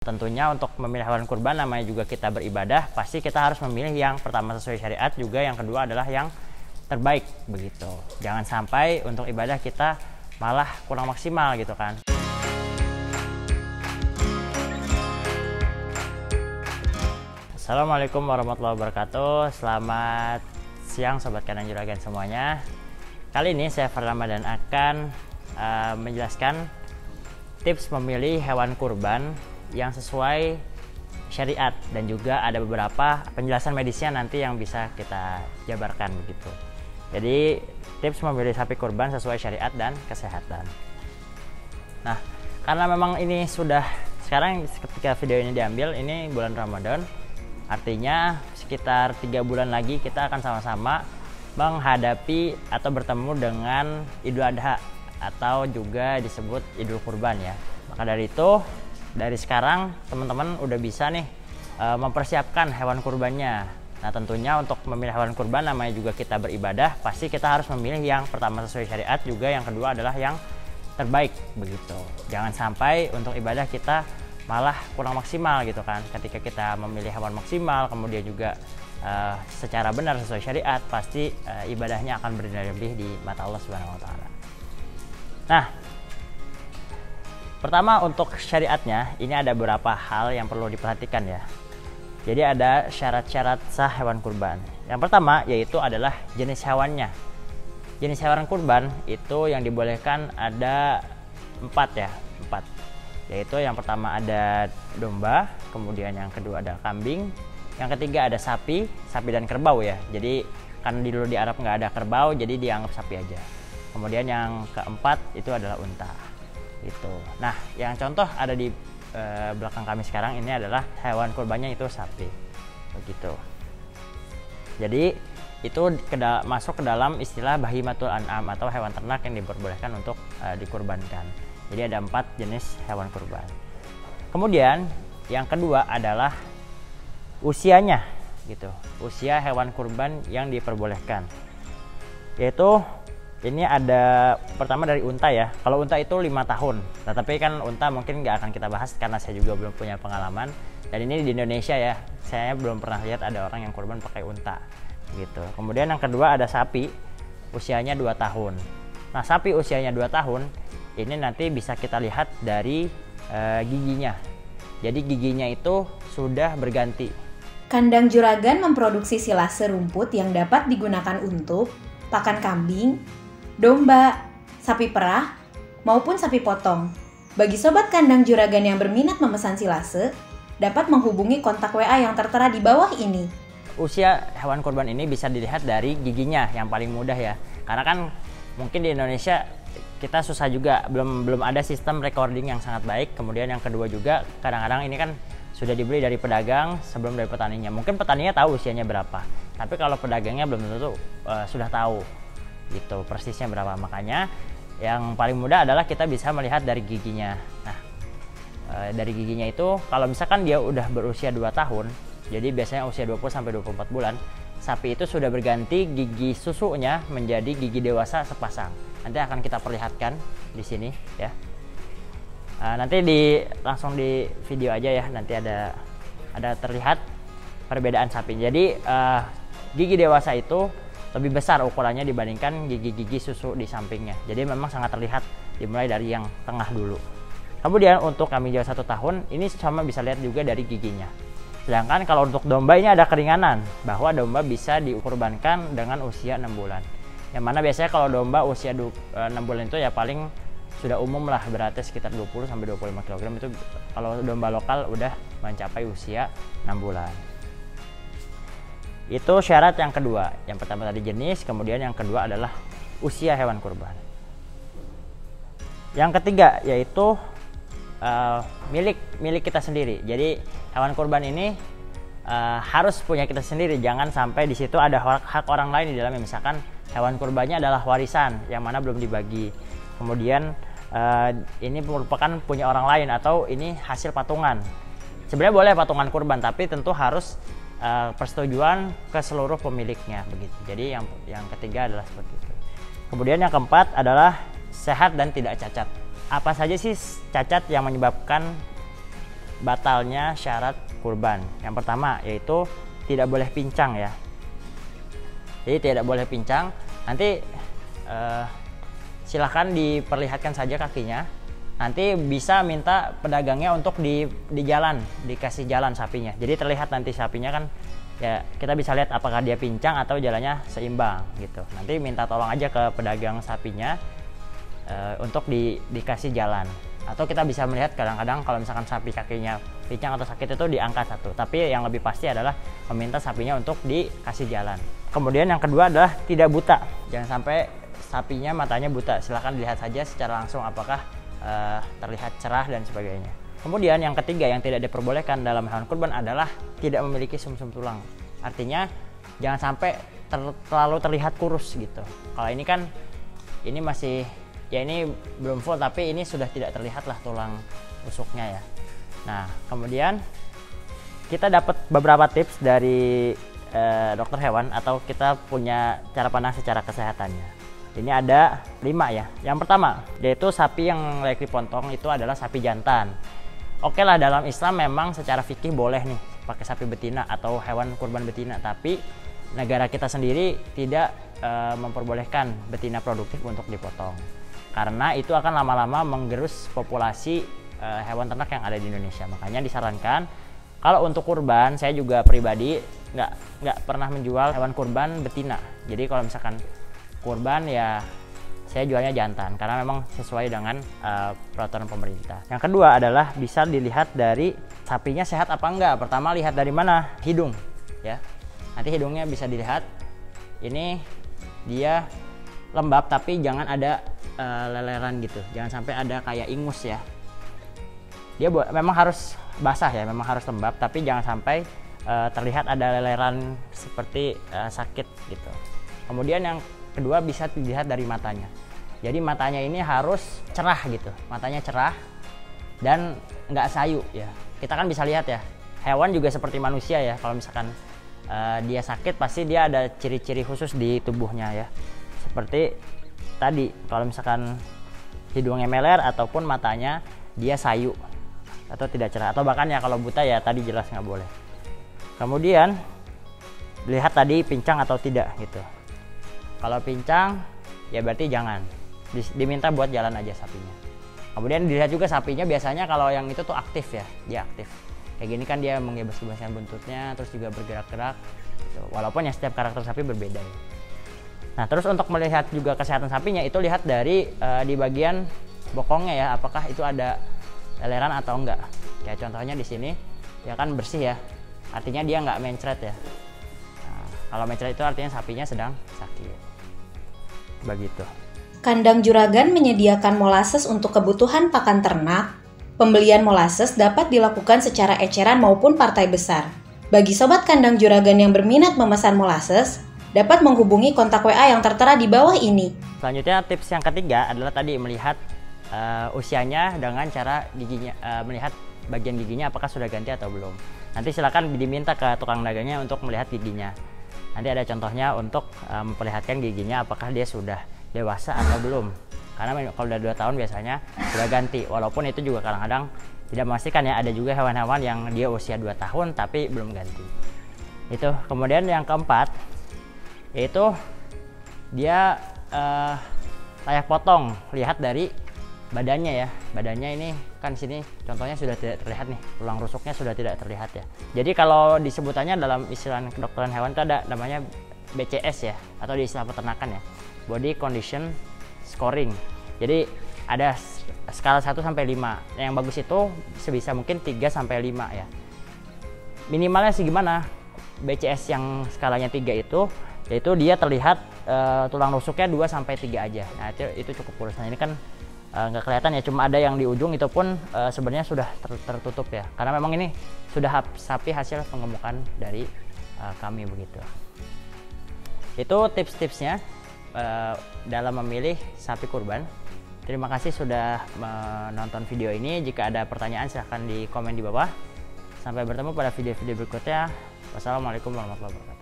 tentunya untuk memilih hewan kurban namanya juga kita beribadah, pasti kita harus memilih yang pertama sesuai syariat, juga yang kedua adalah yang terbaik begitu. Jangan sampai untuk ibadah kita malah kurang maksimal gitu kan. Assalamualaikum warahmatullahi wabarakatuh. Selamat siang Sobat Kandang Juragan semuanya. Kali ini saya Farramadan akan menjelaskan tips memilih hewan kurban yang sesuai syariat, dan juga ada beberapa penjelasan medisnya nanti yang bisa kita jabarkan begitu. Jadi tips memilih sapi kurban sesuai syariat dan kesehatan. Nah, karena memang ini sudah sekarang ketika video ini diambil ini bulan Ramadan, artinya sekitar 3 bulan lagi kita akan sama-sama menghadapi atau bertemu dengan Idul Adha atau juga disebut Idul Kurban ya. Maka dari itu, dari sekarang teman-teman udah bisa nih mempersiapkan hewan kurbannya. Nah, tentunya untuk memilih hewan kurban namanya juga kita beribadah, pasti kita harus memilih yang pertama sesuai syariat, juga yang kedua adalah yang terbaik begitu. Jangan sampai untuk ibadah kita malah kurang maksimal gitu kan. Ketika kita memilih hewan maksimal kemudian juga secara benar sesuai syariat, pasti ibadahnya akan bernilai lebih di mata Allah Subhanahu wa taala. Nah, pertama untuk syariatnya ini ada beberapa hal yang perlu diperhatikan ya. Jadi ada syarat-syarat sah hewan kurban. Yang pertama yaitu adalah jenis hewannya. Jenis hewan kurban itu yang dibolehkan ada 4 ya, 4. Yaitu yang pertama ada domba, kemudian yang kedua ada kambing, yang ketiga ada sapi dan kerbau ya. Jadi kan dulu di Arab nggak ada kerbau, jadi dianggap sapi aja. Kemudian yang keempat itu adalah unta. Itu. Nah, yang contoh ada di belakang kami sekarang ini adalah hewan kurbannya itu sapi. Begitu. Jadi itu masuk ke dalam istilah bahimatul an'am atau hewan ternak yang diperbolehkan untuk dikurbankan. Jadi ada 4 jenis hewan kurban. Kemudian yang kedua adalah usianya gitu. Usia hewan kurban yang diperbolehkan. Yaitu ini ada pertama dari unta ya. Kalau unta itu 5 tahun. Nah, tapi kan unta mungkin nggak akan kita bahas karena saya juga belum punya pengalaman. Dan ini di Indonesia ya. Saya belum pernah lihat ada orang yang kurban pakai unta gitu. Kemudian yang kedua ada sapi. Usianya 2 tahun. Nah, sapi usianya 2 tahun ini nanti bisa kita lihat dari giginya. Jadi giginya itu sudah berganti. Kandang Juragan memproduksi silase rumput yang dapat digunakan untuk pakan kambing, domba, sapi perah, maupun sapi potong. Bagi sobat kandang Juragan yang berminat memesan silase, dapat menghubungi kontak WA yang tertera di bawah ini. Usia hewan kurban ini bisa dilihat dari giginya yang paling mudah ya. Karena kan mungkin di Indonesia kita susah juga, belum ada sistem recording yang sangat baik. Kemudian yang kedua juga kadang-kadang ini kan sudah dibeli dari pedagang sebelum dari petaninya. Mungkin petaninya tahu usianya berapa, tapi kalau pedagangnya belum tentu sudah tahu gitu persisnya berapa. Makanya yang paling mudah adalah kita bisa melihat dari giginya. Nah, dari giginya itu kalau misalkan dia udah berusia 2 tahun, jadi biasanya usia 20 sampai 24 bulan, sapi itu sudah berganti gigi susunya menjadi gigi dewasa sepasang. Nanti akan kita perlihatkan di sini ya. Nanti langsung di video aja ya. Nanti ada terlihat perbedaan sapi. Jadi gigi dewasa itu lebih besar ukurannya dibandingkan gigi-gigi susu di sampingnya. Jadi memang sangat terlihat dimulai dari yang tengah dulu. Kemudian untuk kambing Jawa 1 tahun ini sama bisa lihat juga dari giginya. Sedangkan kalau untuk domba ini ada keringanan bahwa domba bisa dikurbankan dengan usia 6 bulan. Yang mana biasanya kalau domba usia 6 bulan itu ya paling sudah umum lah, berarti sekitar 20 sampai 25 kg itu kalau domba lokal udah mencapai usia 6 bulan. Itu syarat yang kedua. Yang pertama tadi jenis, kemudian yang kedua adalah usia hewan kurban. Yang ketiga yaitu milik kita sendiri. Jadi hewan kurban ini harus punya kita sendiri, jangan sampai di situ ada hak orang lain di dalamnya. Misalkan hewan kurbannya adalah warisan yang mana belum dibagi, kemudian ini merupakan punya orang lain atau ini hasil patungan. Sebenarnya boleh patungan kurban, tapi tentu harus persetujuan ke seluruh pemiliknya begitu. Jadi yang ketiga adalah seperti itu. Kemudian yang keempat adalah sehat dan tidak cacat. Apa saja sih cacat yang menyebabkan batalnya syarat kurban. Yang pertama yaitu tidak boleh pincang ya. Jadi tidak boleh pincang. Nanti silahkan diperlihatkan saja kakinya. Nanti bisa minta pedagangnya untuk di jalan, dikasih jalan sapinya. Jadi terlihat nanti sapinya kan ya, kita bisa lihat apakah dia pincang atau jalannya seimbang gitu. Nanti minta tolong aja ke pedagang sapinya untuk dikasih jalan. Atau kita bisa melihat kadang-kadang kalau misalkan sapi kakinya pincang atau sakit itu diangkat satu. Tapi yang lebih pasti adalah meminta sapinya untuk dikasih jalan. Kemudian yang kedua adalah tidak buta. Jangan sampai sapinya matanya buta. Silahkan dilihat saja secara langsung apakah terlihat cerah dan sebagainya. Kemudian yang ketiga yang tidak diperbolehkan dalam hewan kurban adalah tidak memiliki sumsum tulang. Artinya jangan sampai terlalu terlihat kurus gitu. Kalau ini kan ini masih ya ini belum full, tapi ini sudah tidak terlihat lah tulang rusuknya ya. Nah kemudian kita dapat beberapa tips dari dokter hewan atau kita punya cara pandang secara kesehatannya. Ini ada 5 ya. Yang pertama yaitu sapi yang layak dipotong itu adalah sapi jantan. Oke lah, dalam Islam memang secara fikih boleh nih pakai sapi betina atau hewan kurban betina, tapi negara kita sendiri tidak memperbolehkan betina produktif untuk dipotong. Karena itu akan lama-lama menggerus populasi hewan ternak yang ada di Indonesia. Makanya disarankan kalau untuk kurban, saya juga pribadi nggak pernah menjual hewan kurban betina. Jadi kalau misalkan kurban ya saya jualnya jantan karena memang sesuai dengan peraturan pemerintah. Yang kedua adalah bisa dilihat dari sapinya sehat apa enggak. Pertama lihat dari mana? Hidung ya. Nanti hidungnya bisa dilihat. Ini dia lembab tapi jangan ada leleran gitu, jangan sampai ada kayak ingus ya. Dia memang harus basah ya, memang harus lembab, tapi jangan sampai terlihat ada leleran seperti sakit gitu. Kemudian yang kedua bisa dilihat dari matanya. Jadi matanya ini harus cerah gitu, matanya cerah dan nggak sayu ya. Kita kan bisa lihat ya, hewan juga seperti manusia ya. Kalau misalkan dia sakit pasti dia ada ciri-ciri khusus di tubuhnya ya. Seperti tadi kalau misalkan hidungnya meler ataupun matanya dia sayu atau tidak cerah, atau bahkan ya kalau buta ya tadi jelas nggak boleh. Kemudian lihat tadi pincang atau tidak gitu. Kalau pincang ya berarti jangan, diminta buat jalan aja sapinya. Kemudian dilihat juga sapinya, biasanya kalau yang itu tuh aktif ya, dia aktif kayak gini kan, dia mengebas-gebaskan buntutnya terus juga bergerak-gerak gitu. Walaupun ya setiap karakter sapi berbeda ya. Nah terus untuk melihat juga kesehatan sapinya itu lihat dari di bagian bokongnya ya, apakah itu ada leleran atau enggak. Kayak contohnya di sini ya kan bersih ya, artinya dia nggak mencret ya. Nah, kalau mencret itu artinya sapinya sedang sakit. Begitu. Kandang Juragan menyediakan molasses untuk kebutuhan pakan ternak. Pembelian molasses dapat dilakukan secara eceran maupun partai besar. Bagi sobat kandang Juragan yang berminat memesan molasses, dapat menghubungi kontak WA yang tertera di bawah ini. Selanjutnya tips yang ketiga adalah tadi melihat usianya dengan cara giginya, melihat bagian giginya apakah sudah ganti atau belum. Nanti silakan diminta ke tukang dagangnya untuk melihat giginya. Nanti ada contohnya untuk memperlihatkan giginya apakah dia sudah dewasa atau belum. Karena kalau udah 2 tahun biasanya sudah ganti. Walaupun itu juga kadang-kadang tidak memastikan ya, ada juga hewan-hewan yang dia usia 2 tahun tapi belum ganti. Itu. Kemudian yang keempat yaitu dia layak potong. Lihat dari badannya ya, badannya ini kan sini contohnya sudah tidak terlihat nih, tulang rusuknya sudah tidak terlihat ya. Jadi kalau disebutannya dalam istilah kedokteran hewan itu ada namanya BCS ya, atau di istilah peternakan ya, Body Condition Scoring. Jadi ada skala 1 sampai 5. Yang bagus itu sebisa mungkin 3 sampai 5 ya. Minimalnya sih gimana? BCS yang skalanya 3 itu yaitu dia terlihat tulang rusuknya 2 sampai 3 aja. Nah, itu cukup kurus. Nah, ini kan nggak kelihatan ya, cuma ada yang di ujung, itu pun sebenarnya sudah tertutup ya. Karena memang ini sudah sapi hasil pengemukan dari kami begitu. Itu tips-tipsnya dalam memilih sapi kurban. Terima kasih sudah menonton video ini. Jika ada pertanyaan silahkan di komen di bawah. Sampai bertemu pada video-video berikutnya. Wassalamualaikum warahmatullahi wabarakatuh.